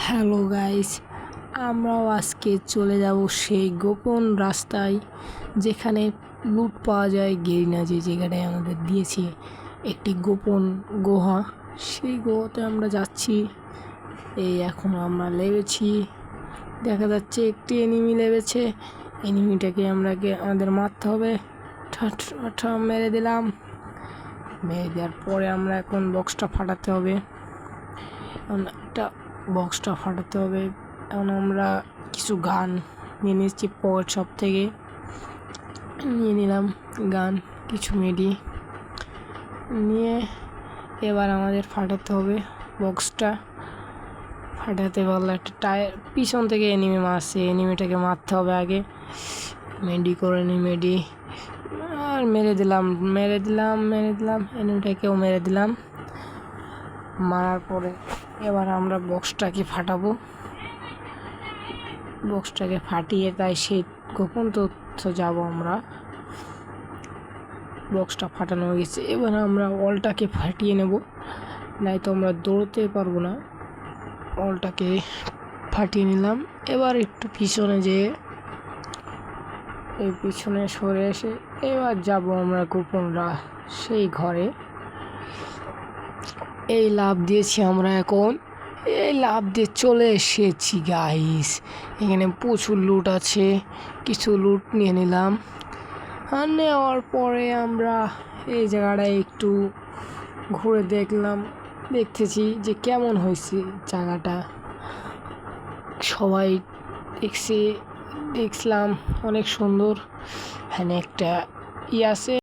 Hello guys, আমরাও আজকে চলে যাব সেই গোপন রাস্তায় যেখানে লুট পাওয়া যায়। গেরিনা যে জায়গাটায় আমাদের দিয়েছে একটি গোপন গুহা, সেই গুহাতে আমরা যাচ্ছি। এই এখন আমরা লেবেছি, দেখা যাচ্ছে একটি এনিমি লেবেছে। এনিমিটাকে আমাদের মারতে হবে। মেরে দিলাম। মেরে দেওয়ার পরে আমরা এখন বক্সটা ফাটাতে হবে। এখন আমরা কিছু গান নিয়ে নিচ্ছি পকেট শপ থেকে। নিয়ে নিলাম গান, কিছু মেডি নিয়ে এবার আমাদের ফাটাতে হবে বক্সটা। ফাটাতে পারলে একটা টায়ার পিছন থেকে এনিমি মারছে, এনিমিটাকে মারতে হবে আগে। মেডি করে নিই, মেডি আর মেরে দিলাম এনিমিটাকেও মেরে দিলাম। মারার পরে এবার আমরা বক্সটাকে ফাটাবো। বক্সটাকে ফাটিয়ে তাই সেই গোপন তথ্য যাব আমরা। বক্সটা ফাটানো হয়ে গেছে, এবার আমরা অলটাকে ফাটিয়ে নেব, নাই তো আমরা দৌড়তে পারবো না। অলটাকে ফাটিয়ে নিলাম। এবার একটু পিছনে যেয়ে এই পিছনে সরে এসে এবার যাব আমরা গোপন সেই ঘরে। এই লাভ দিয়েছি আমরা, এখন এই লাভ দিয়ে চলে এসেছি গাইস। এখানে প্রচুর লুট আছে, কিছু লুট নিয়ে নিলাম। আর নেওয়ার পরে আমরা এই জায়গাটায় একটু ঘুরে দেখতেছি যে কেমন হয়েছে জায়গাটা। সবাই দেখলাম অনেক সুন্দর। এখানে একটা আছে।